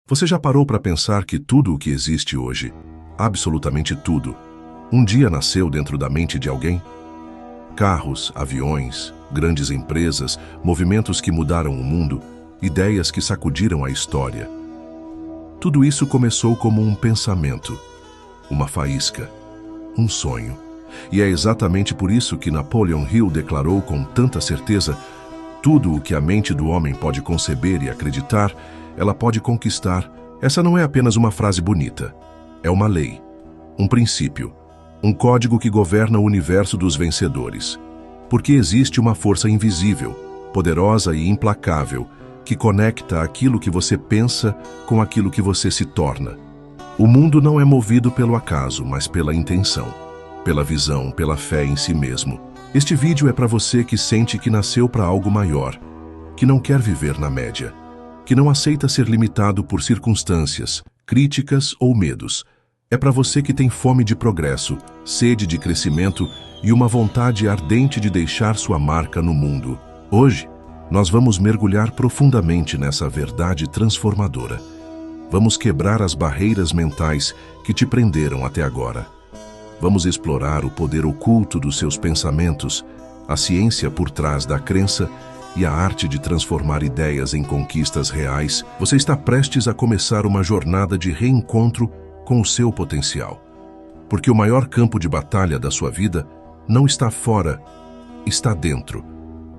Você já parou para pensar que tudo o que existe hoje, absolutamente tudo, um dia nasceu dentro da mente de alguém? Carros, aviões, grandes empresas, movimentos que mudaram o mundo, ideias que sacudiram a história. Tudo isso começou como um pensamento, uma faísca, um sonho. E é exatamente por isso que Napoleon Hill declarou com tanta certeza: tudo o que a mente do homem pode conceber e acreditar, ela pode conquistar. Essa não é apenas uma frase bonita. É uma lei, um princípio, um código que governa o universo dos vencedores. Porque existe uma força invisível, poderosa e implacável, que conecta aquilo que você pensa com aquilo que você se torna. O mundo não é movido pelo acaso, mas pela intenção, pela visão, pela fé em si mesmo. Este vídeo é para você que sente que nasceu para algo maior, que não quer viver na média, que não aceita ser limitado por circunstâncias, críticas ou medos. É para você que tem fome de progresso, sede de crescimento e uma vontade ardente de deixar sua marca no mundo. Hoje, nós vamos mergulhar profundamente nessa verdade transformadora. Vamos quebrar as barreiras mentais que te prenderam até agora. Vamos explorar o poder oculto dos seus pensamentos, a ciência por trás da crença e a arte de transformar ideias em conquistas reais. Você está prestes a começar uma jornada de reencontro com o seu potencial. Porque o maior campo de batalha da sua vida não está fora, está dentro.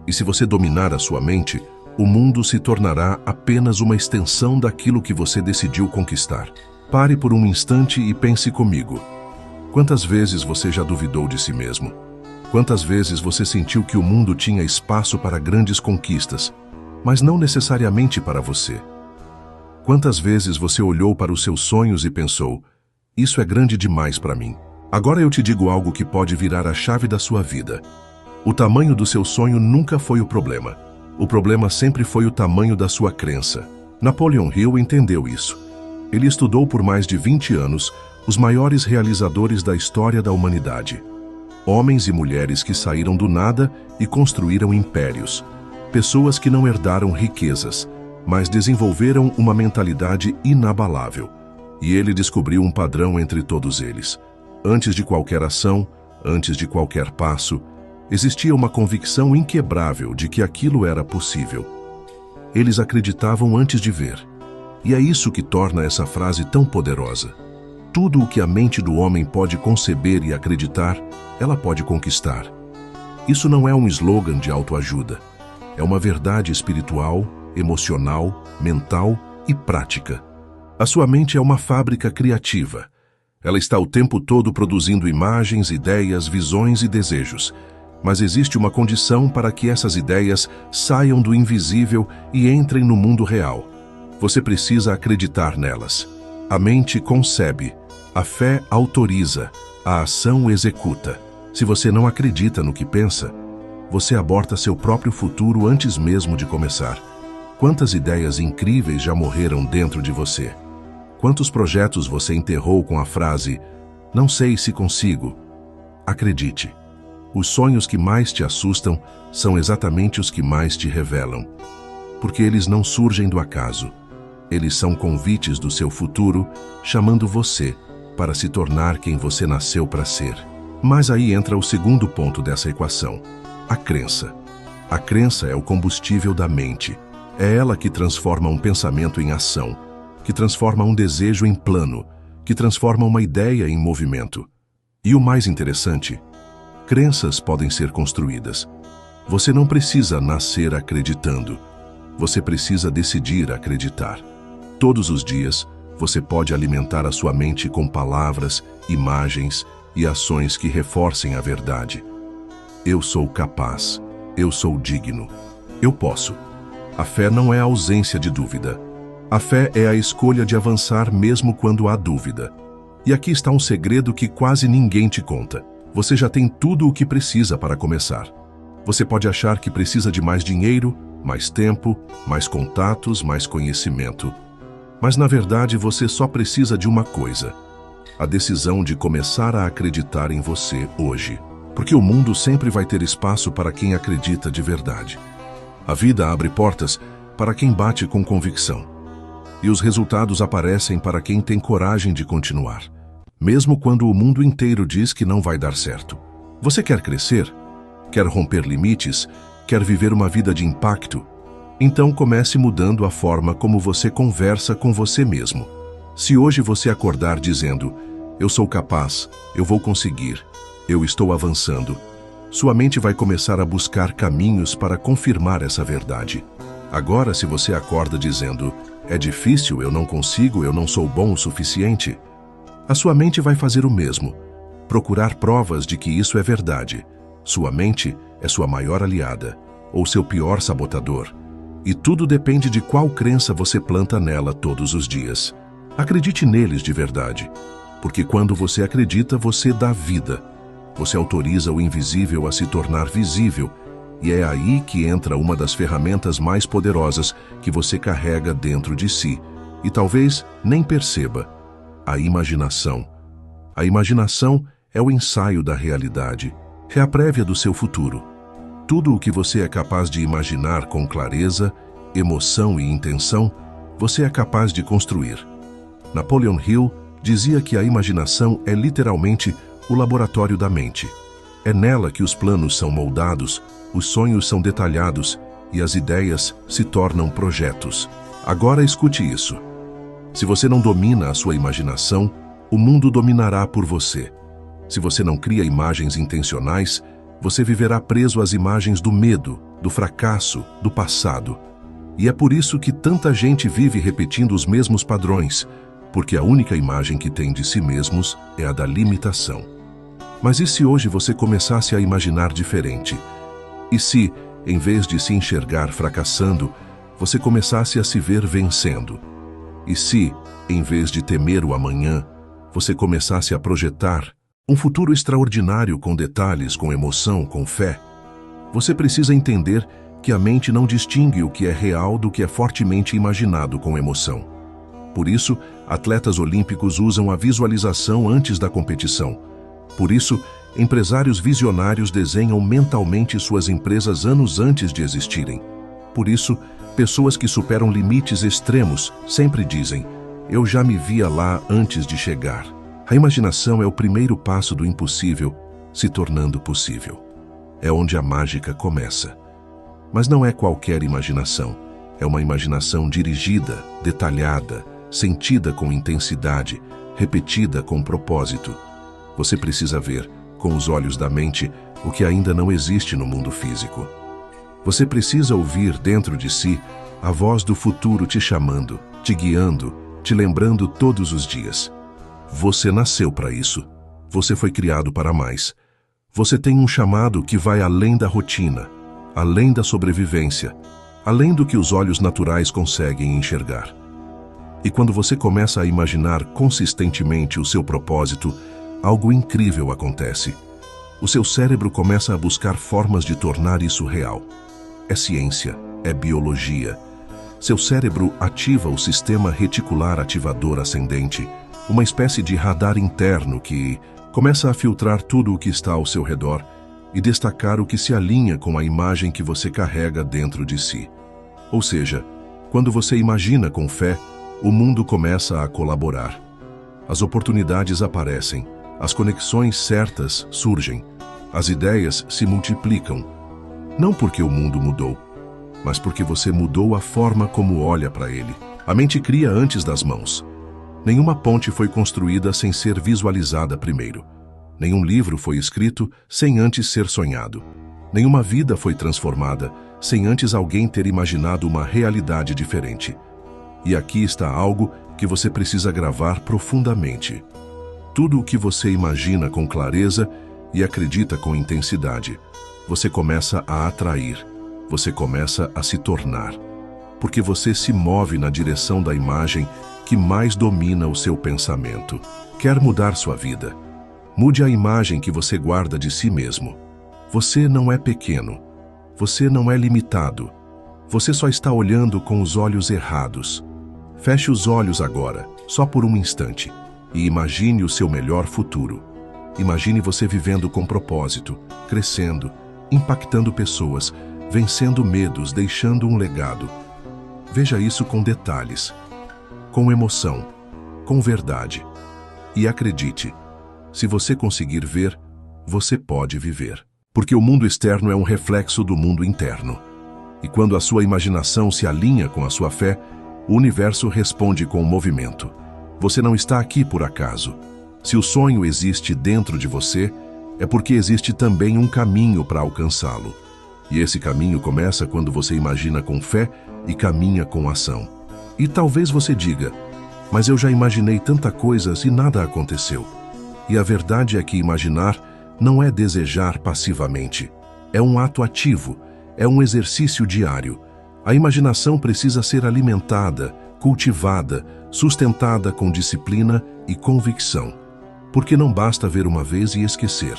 E se você dominar a sua mente, o mundo se tornará apenas uma extensão daquilo que você decidiu conquistar. Pare por um instante e pense comigo. Quantas vezes você já duvidou de si mesmo? Quantas vezes você sentiu que o mundo tinha espaço para grandes conquistas, mas não necessariamente para você? Quantas vezes você olhou para os seus sonhos e pensou: isso é grande demais para mim? Agora eu te digo algo que pode virar a chave da sua vida. O tamanho do seu sonho nunca foi o problema. O problema sempre foi o tamanho da sua crença. Napoleon Hill entendeu isso. Ele estudou por mais de 20 anos os maiores realizadores da história da humanidade. Homens e mulheres que saíram do nada e construíram impérios. Pessoas que não herdaram riquezas, mas desenvolveram uma mentalidade inabalável. E ele descobriu um padrão entre todos eles. Antes de qualquer ação, antes de qualquer passo, existia uma convicção inquebrável de que aquilo era possível. Eles acreditavam antes de ver. E é isso que torna essa frase tão poderosa. Tudo o que a mente do homem pode conceber e acreditar, ela pode conquistar. Isso não é um slogan de autoajuda. É uma verdade espiritual, emocional, mental e prática. A sua mente é uma fábrica criativa. Ela está o tempo todo produzindo imagens, ideias, visões e desejos. Mas existe uma condição para que essas ideias saiam do invisível e entrem no mundo real. Você precisa acreditar nelas. A mente concebe, a fé autoriza, a ação executa. Se você não acredita no que pensa, você aborta seu próprio futuro antes mesmo de começar. Quantas ideias incríveis já morreram dentro de você? Quantos projetos você enterrou com a frase: não sei se consigo? Acredite. Os sonhos que mais te assustam são exatamente os que mais te revelam. Porque eles não surgem do acaso. Eles são convites do seu futuro, chamando você para se tornar quem você nasceu para ser. Mas aí entra o segundo ponto dessa equação: a crença. A crença é o combustível da mente. É ela que transforma um pensamento em ação, que transforma um desejo em plano, que transforma uma ideia em movimento. E o mais interessante: crenças podem ser construídas. Você não precisa nascer acreditando. Você precisa decidir acreditar. Todos os dias, você pode alimentar a sua mente com palavras, imagens e ações que reforcem a verdade. Eu sou capaz. Eu sou digno. Eu posso. A fé não é a ausência de dúvida. A fé é a escolha de avançar mesmo quando há dúvida. E aqui está um segredo que quase ninguém te conta. Você já tem tudo o que precisa para começar. Você pode achar que precisa de mais dinheiro, mais tempo, mais contatos, mais conhecimento. Mas na verdade você só precisa de uma coisa: a decisão de começar a acreditar em você hoje. Porque o mundo sempre vai ter espaço para quem acredita de verdade. A vida abre portas para quem bate com convicção. E os resultados aparecem para quem tem coragem de continuar, mesmo quando o mundo inteiro diz que não vai dar certo. Você quer crescer? Quer romper limites? Quer viver uma vida de impacto? Então comece mudando a forma como você conversa com você mesmo. Se hoje você acordar dizendo: eu sou capaz, eu vou conseguir, eu estou avançando, sua mente vai começar a buscar caminhos para confirmar essa verdade. Agora, se você acorda dizendo: é difícil, eu não consigo, eu não sou bom o suficiente, a sua mente vai fazer o mesmo, procurar provas de que isso é verdade. Sua mente é sua maior aliada, ou seu pior sabotador. E tudo depende de qual crença você planta nela todos os dias. Acredite neles de verdade, porque quando você acredita, você dá vida. Você autoriza o invisível a se tornar visível, e é aí que entra uma das ferramentas mais poderosas que você carrega dentro de si, e talvez nem perceba: a imaginação. A imaginação é o ensaio da realidade, é a prévia do seu futuro. Tudo o que você é capaz de imaginar com clareza, emoção e intenção, você é capaz de construir. Napoleon Hill dizia que a imaginação é literalmente o laboratório da mente. É nela que os planos são moldados, os sonhos são detalhados e as ideias se tornam projetos. Agora escute isso. Se você não domina a sua imaginação, o mundo dominará por você. Se você não cria imagens intencionais, você viverá preso às imagens do medo, do fracasso, do passado. E é por isso que tanta gente vive repetindo os mesmos padrões, porque a única imagem que tem de si mesmos é a da limitação. Mas e se hoje você começasse a imaginar diferente? E se, em vez de se enxergar fracassando, você começasse a se ver vencendo? E se, em vez de temer o amanhã, você começasse a projetar um futuro extraordinário com detalhes, com emoção, com fé? Você precisa entender que a mente não distingue o que é real do que é fortemente imaginado com emoção. Por isso, atletas olímpicos usam a visualização antes da competição. Por isso, empresários visionários desenham mentalmente suas empresas anos antes de existirem. Por isso, pessoas que superam limites extremos sempre dizem: eu já me via lá antes de chegar. A imaginação é o primeiro passo do impossível se tornando possível. É onde a mágica começa. Mas não é qualquer imaginação. É uma imaginação dirigida, detalhada, sentida com intensidade, repetida com propósito. Você precisa ver, com os olhos da mente, o que ainda não existe no mundo físico. Você precisa ouvir dentro de si a voz do futuro te chamando, te guiando, te lembrando todos os dias. Você nasceu para isso. Você foi criado para mais. Você tem um chamado que vai além da rotina, além da sobrevivência, além do que os olhos naturais conseguem enxergar. E quando você começa a imaginar consistentemente o seu propósito, algo incrível acontece. O seu cérebro começa a buscar formas de tornar isso real. É ciência, é biologia. Seu cérebro ativa o sistema reticular ativador ascendente, uma espécie de radar interno que começa a filtrar tudo o que está ao seu redor e destacar o que se alinha com a imagem que você carrega dentro de si. Ou seja, quando você imagina com fé, o mundo começa a colaborar. As oportunidades aparecem, as conexões certas surgem, as ideias se multiplicam. Não porque o mundo mudou, mas porque você mudou a forma como olha para ele. A mente cria antes das mãos. Nenhuma ponte foi construída sem ser visualizada primeiro. Nenhum livro foi escrito sem antes ser sonhado. Nenhuma vida foi transformada sem antes alguém ter imaginado uma realidade diferente. E aqui está algo que você precisa gravar profundamente. Tudo o que você imagina com clareza e acredita com intensidade, você começa a atrair, você começa a se tornar. Porque você se move na direção da imagem que mais domina o seu pensamento. Quer mudar sua vida? Mude a imagem que você guarda de si mesmo. Você não é pequeno. Você não é limitado. Você só está olhando com os olhos errados. Feche os olhos agora, só por um instante, e imagine o seu melhor futuro. Imagine você vivendo com propósito, crescendo, impactando pessoas, vencendo medos, deixando um legado. Veja isso com detalhes. com emoção, com verdade. E acredite, se você conseguir ver, você pode viver. Porque o mundo externo é um reflexo do mundo interno. E quando a sua imaginação se alinha com a sua fé, o universo responde com movimento. Você não está aqui por acaso. Se o sonho existe dentro de você, é porque existe também um caminho para alcançá-lo. E esse caminho começa quando você imagina com fé e caminha com ação. E talvez você diga, mas eu já imaginei tanta coisas e nada aconteceu. E a verdade é que imaginar não é desejar passivamente. É um ato ativo, é um exercício diário. A imaginação precisa ser alimentada, cultivada, sustentada com disciplina e convicção. Porque não basta ver uma vez e esquecer.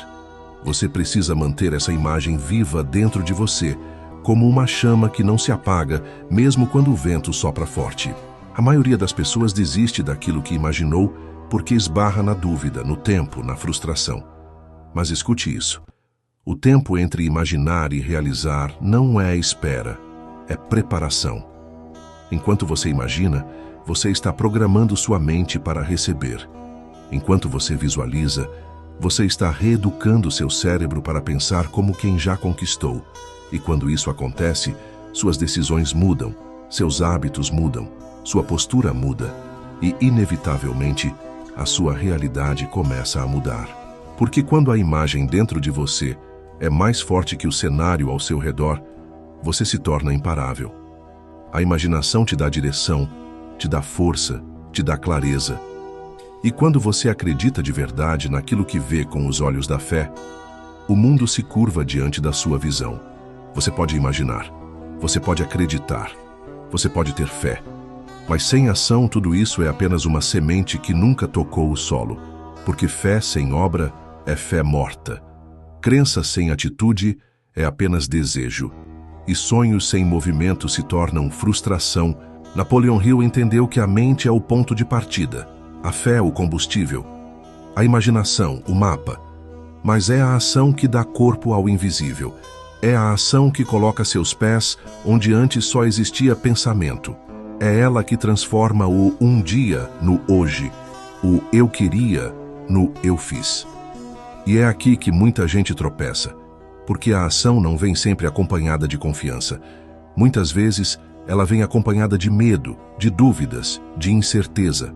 Você precisa manter essa imagem viva dentro de você, como uma chama que não se apaga, mesmo quando o vento sopra forte. A maioria das pessoas desiste daquilo que imaginou porque esbarra na dúvida, no tempo, na frustração. Mas escute isso. O tempo entre imaginar e realizar não é espera, é preparação. Enquanto você imagina, você está programando sua mente para receber. Enquanto você visualiza, você está reeducando seu cérebro para pensar como quem já conquistou. E quando isso acontece, suas decisões mudam, seus hábitos mudam, sua postura muda e, inevitavelmente, a sua realidade começa a mudar. Porque quando a imagem dentro de você é mais forte que o cenário ao seu redor, você se torna imparável. A imaginação te dá direção, te dá força, te dá clareza. E quando você acredita de verdade naquilo que vê com os olhos da fé, o mundo se curva diante da sua visão. Você pode imaginar, você pode acreditar, você pode ter fé. Mas sem ação, tudo isso é apenas uma semente que nunca tocou o solo. Porque fé sem obra é fé morta. Crença sem atitude é apenas desejo. E sonhos sem movimento se tornam frustração. Napoleon Hill entendeu que a mente é o ponto de partida, a fé o combustível, a imaginação o mapa. Mas é a ação que dá corpo ao invisível. É a ação que coloca seus pés onde antes só existia pensamento. É ela que transforma o um dia no hoje, o eu queria no eu fiz. E é aqui que muita gente tropeça, porque a ação não vem sempre acompanhada de confiança. Muitas vezes, ela vem acompanhada de medo, de dúvidas, de incerteza.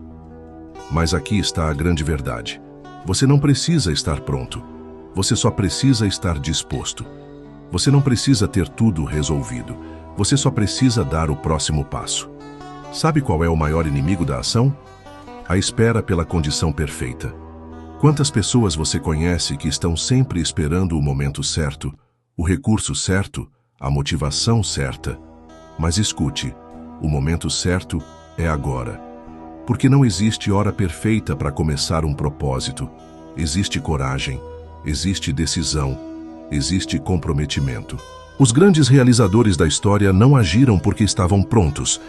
Mas aqui está a grande verdade. Você não precisa estar pronto. Você só precisa estar disposto. Você não precisa ter tudo resolvido. Você só precisa dar o próximo passo. Sabe qual é o maior inimigo da ação? A espera pela condição perfeita. Quantas pessoas você conhece que estão sempre esperando o momento certo, o recurso certo, a motivação certa? Mas escute, o momento certo é agora. Porque não existe hora perfeita para começar um propósito. Existe coragem, existe decisão, existe comprometimento. Os grandes realizadores da história não agiram porque estavam prontos.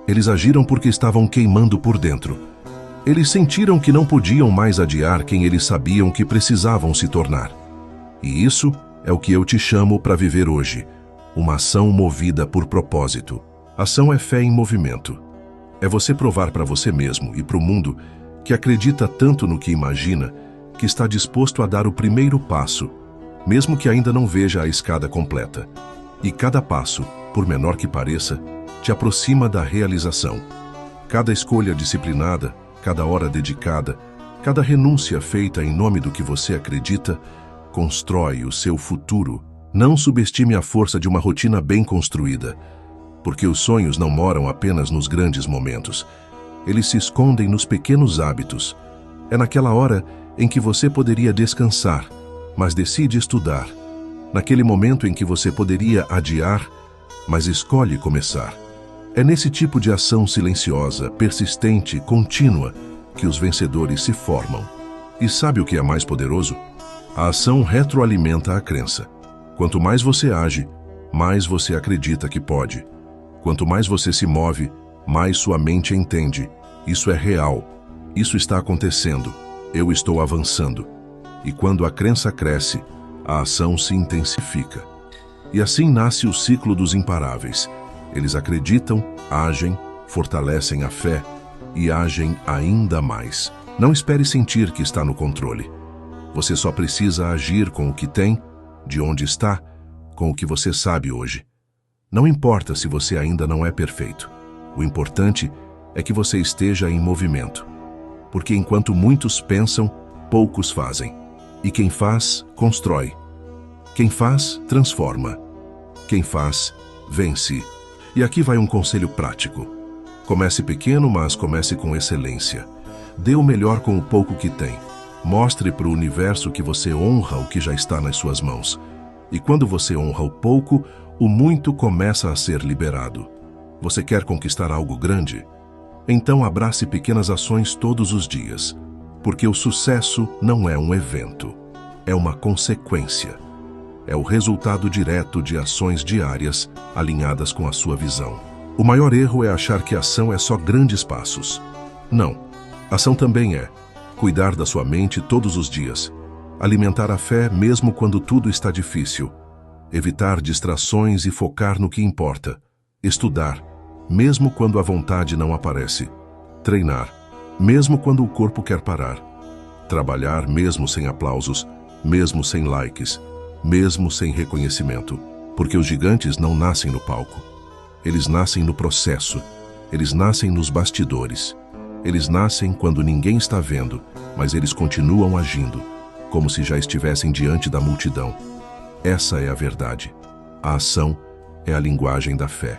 Eles agiram porque estavam queimando por dentro. Eles sentiram que não podiam mais adiar quem eles sabiam que precisavam se tornar. E isso é o que eu te chamo para viver hoje. Uma ação movida por propósito. Ação é fé em movimento. É você provar para você mesmo e para o mundo que acredita tanto no que imagina que está disposto a dar o primeiro passo, mesmo que ainda não veja a escada completa. E cada passo, por menor que pareça, te aproxima da realização. Cada escolha disciplinada, cada hora dedicada, cada renúncia feita em nome do que você acredita, constrói o seu futuro. Não subestime a força de uma rotina bem construída, porque os sonhos não moram apenas nos grandes momentos. Eles se escondem nos pequenos hábitos. É naquela hora em que você poderia descansar, mas decide estudar. Naquele momento em que você poderia adiar, mas escolhe começar. É nesse tipo de ação silenciosa, persistente, contínua, que os vencedores se formam. E sabe o que é mais poderoso? A ação retroalimenta a crença. Quanto mais você age, mais você acredita que pode. Quanto mais você se move, mais sua mente entende. Isso é real. Isso está acontecendo. Eu estou avançando. E quando a crença cresce, a ação se intensifica. E assim nasce o ciclo dos imparáveis. Eles acreditam, agem, fortalecem a fé, e agem ainda mais. Não espere sentir que está no controle. Você só precisa agir com o que tem, de onde está, com o que você sabe hoje. Não importa se você ainda não é perfeito. O importante é que você esteja em movimento. Porque enquanto muitos pensam, poucos fazem. E quem faz, constrói. Quem faz, transforma. Quem faz, vence. E aqui vai um conselho prático. Comece pequeno, mas comece com excelência. Dê o melhor com o pouco que tem. Mostre para o universo que você honra o que já está nas suas mãos. E quando você honra o pouco, o muito começa a ser liberado. Você quer conquistar algo grande? Então abrace pequenas ações todos os dias. Porque o sucesso não é um evento, é uma consequência. É o resultado direto de ações diárias alinhadas com a sua visão. O maior erro é achar que ação é só grandes passos. Não. Ação também é cuidar da sua mente todos os dias, alimentar a fé mesmo quando tudo está difícil, evitar distrações e focar no que importa, estudar, mesmo quando a vontade não aparece, treinar, mesmo quando o corpo quer parar, trabalhar mesmo sem aplausos, mesmo sem likes, mesmo sem reconhecimento, porque os gigantes não nascem no palco. Eles nascem no processo, eles nascem nos bastidores. Eles nascem quando ninguém está vendo, mas eles continuam agindo, como se já estivessem diante da multidão. Essa é a verdade. A ação é a linguagem da fé.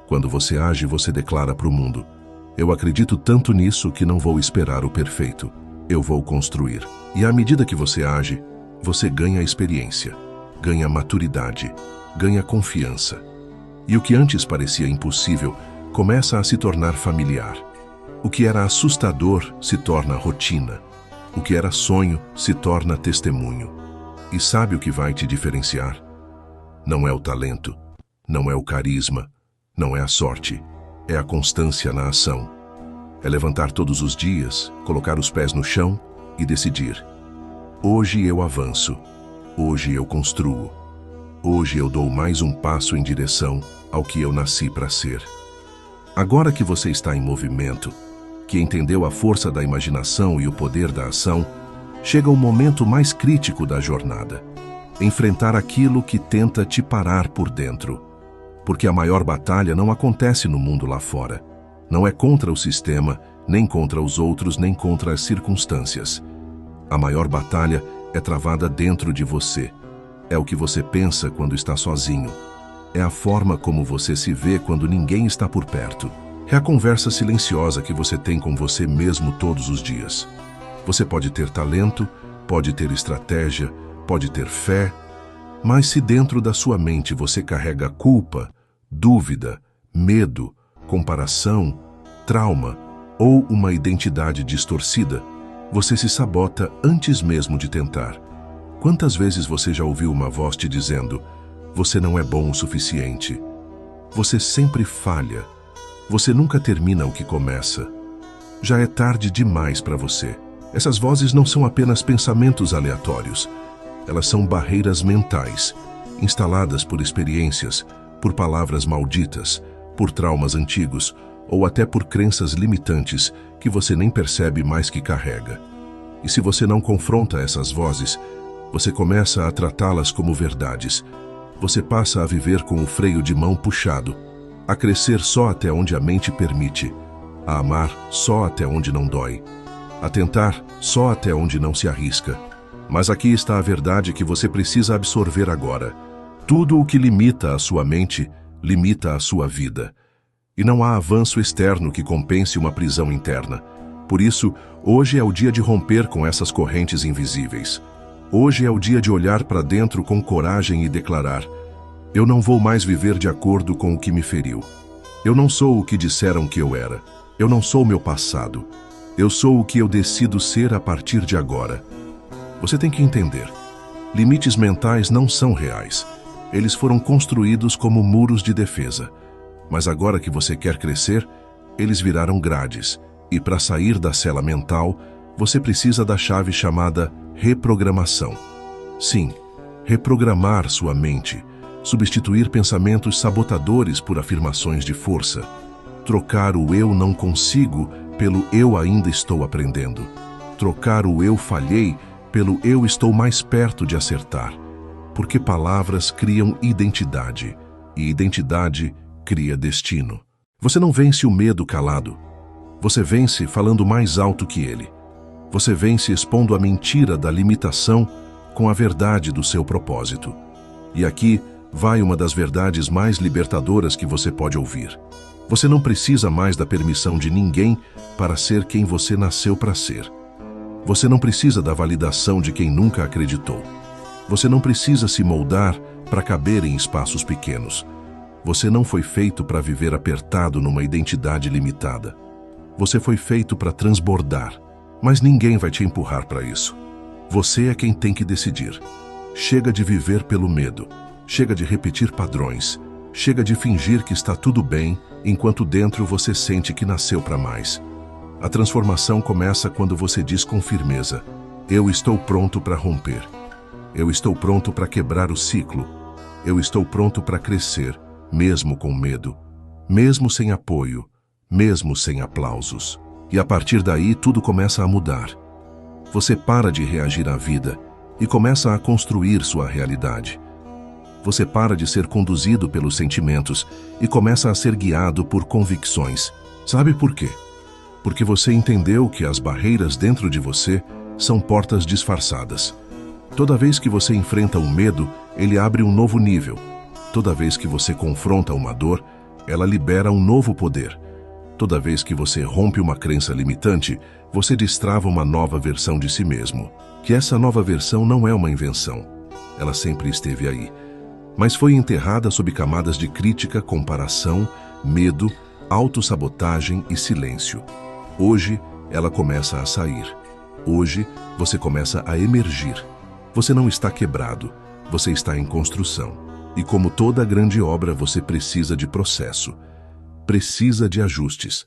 Quando você age, você declara para o mundo: eu acredito tanto nisso que não vou esperar o perfeito. Eu vou construir. E à medida que você age, você ganha experiência, ganha maturidade, ganha confiança. E o que antes parecia impossível começa a se tornar familiar. O que era assustador se torna rotina. O que era sonho se torna testemunho. E sabe o que vai te diferenciar? Não é o talento, não é o carisma, não é a sorte. É a constância na ação. É levantar todos os dias, colocar os pés no chão e decidir: hoje eu avanço, hoje eu construo, hoje eu dou mais um passo em direção ao que eu nasci para ser. Agora que você está em movimento, que entendeu a força da imaginação e o poder da ação, chega o momento mais crítico da jornada: enfrentar aquilo que tenta te parar por dentro. Porque a maior batalha não acontece no mundo lá fora. Não é contra o sistema, nem contra os outros, nem contra as circunstâncias. A maior batalha é travada dentro de você. É o que você pensa quando está sozinho. É a forma como você se vê quando ninguém está por perto. É a conversa silenciosa que você tem com você mesmo todos os dias. Você pode ter talento, pode ter estratégia, pode ter fé, mas se dentro da sua mente você carrega culpa, dúvida, medo, comparação, trauma ou uma identidade distorcida, você se sabota antes mesmo de tentar. Quantas vezes você já ouviu uma voz te dizendo: você não é bom o suficiente? Você sempre falha. Você nunca termina o que começa. Já é tarde demais para você. Essas vozes não são apenas pensamentos aleatórios. Elas são barreiras mentais, instaladas por experiências, por palavras malditas, por traumas antigos ou até por crenças limitantes que você nem percebe mais que carrega. E se você não confronta essas vozes, você começa a tratá-las como verdades. Você passa a viver com o freio de mão puxado, a crescer só até onde a mente permite, a amar só até onde não dói, a tentar só até onde não se arrisca. Mas aqui está a verdade que você precisa absorver agora. Tudo o que limita a sua mente, limita a sua vida. E não há avanço externo que compense uma prisão interna. Por isso, hoje é o dia de romper com essas correntes invisíveis. Hoje é o dia de olhar para dentro com coragem e declarar: eu não vou mais viver de acordo com o que me feriu. Eu não sou o que disseram que eu era. Eu não sou o meu passado. Eu sou o que eu decido ser a partir de agora. Você tem que entender: limites mentais não são reais. Eles foram construídos como muros de defesa. Mas agora que você quer crescer, eles viraram grades. E para sair da cela mental, você precisa da chave chamada reprogramação. Sim, reprogramar sua mente. Substituir pensamentos sabotadores por afirmações de força. Trocar o eu não consigo pelo eu ainda estou aprendendo. Trocar o eu falhei pelo eu estou mais perto de acertar. Porque palavras criam identidade, e identidade cria destino. Você não vence o medo calado. Você vence falando mais alto que ele. Você vence expondo a mentira da limitação com a verdade do seu propósito. E aqui vai uma das verdades mais libertadoras que você pode ouvir. Você não precisa mais da permissão de ninguém para ser quem você nasceu para ser. Você não precisa da validação de quem nunca acreditou. Você não precisa se moldar para caber em espaços pequenos. Você não foi feito para viver apertado numa identidade limitada. Você foi feito para transbordar, mas ninguém vai te empurrar para isso. Você é quem tem que decidir. Chega de viver pelo medo. Chega de repetir padrões. Chega de fingir que está tudo bem, enquanto dentro você sente que nasceu para mais. A transformação começa quando você diz com firmeza: eu estou pronto para romper. Eu estou pronto para quebrar o ciclo. Eu estou pronto para crescer, mesmo com medo, mesmo sem apoio, mesmo sem aplausos. E a partir daí tudo começa a mudar. Você para de reagir à vida e começa a construir sua realidade. Você para de ser conduzido pelos sentimentos e começa a ser guiado por convicções. Sabe por quê? Porque você entendeu que as barreiras dentro de você são portas disfarçadas. Toda vez que você enfrenta um medo, ele abre um novo nível. Toda vez que você confronta uma dor, ela libera um novo poder. Toda vez que você rompe uma crença limitante, você destrava uma nova versão de si mesmo. Que essa nova versão não é uma invenção. Ela sempre esteve aí. Mas foi enterrada sob camadas de crítica, comparação, medo, autossabotagem e silêncio. Hoje, ela começa a sair. Hoje, você começa a emergir. Você não está quebrado, você está em construção. E como toda grande obra, você precisa de processo. Precisa de ajustes.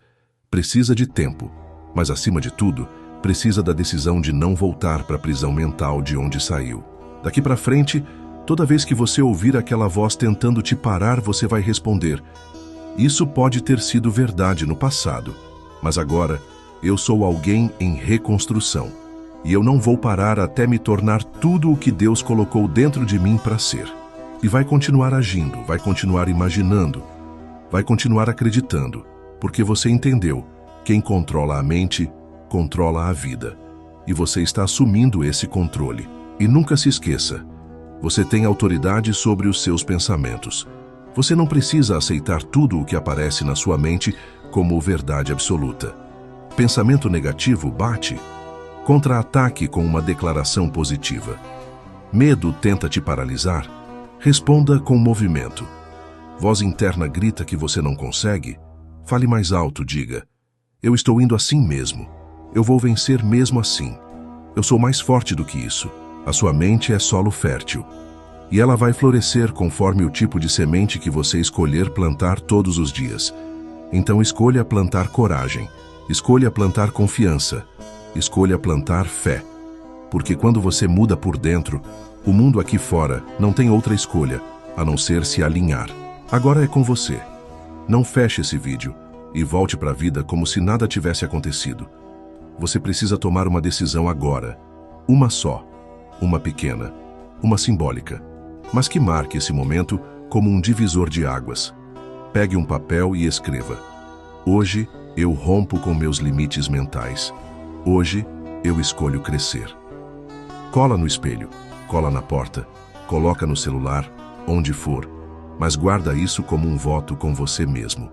Precisa de tempo. Mas, acima de tudo, precisa da decisão de não voltar para a prisão mental de onde saiu. Daqui para frente, toda vez que você ouvir aquela voz tentando te parar, você vai responder: isso pode ter sido verdade no passado, mas agora eu sou alguém em reconstrução. E eu não vou parar até me tornar tudo o que Deus colocou dentro de mim para ser. E vai continuar agindo, vai continuar imaginando, vai continuar acreditando, porque você entendeu: quem controla a mente, controla a vida. E você está assumindo esse controle. E nunca se esqueça, você tem autoridade sobre os seus pensamentos. Você não precisa aceitar tudo o que aparece na sua mente como verdade absoluta. Pensamento negativo bate. Contra-ataque com uma declaração positiva. Medo tenta te paralisar? Responda com movimento. Voz interna grita que você não consegue? Fale mais alto, diga: eu estou indo assim mesmo. Eu vou vencer mesmo assim. Eu sou mais forte do que isso. A sua mente é solo fértil. E ela vai florescer conforme o tipo de semente que você escolher plantar todos os dias. Então escolha plantar coragem. Escolha plantar confiança. Escolha plantar fé. Porque quando você muda por dentro, o mundo aqui fora não tem outra escolha, a não ser se alinhar. Agora é com você. Não feche esse vídeo e volte para a vida como se nada tivesse acontecido. Você precisa tomar uma decisão agora. Uma só. Uma pequena. Uma simbólica. Mas que marque esse momento como um divisor de águas. Pegue um papel e escreva: hoje eu rompo com meus limites mentais. Hoje, eu escolho crescer. Cola no espelho, cola na porta, coloca no celular, onde for, mas guarda isso como um voto com você mesmo.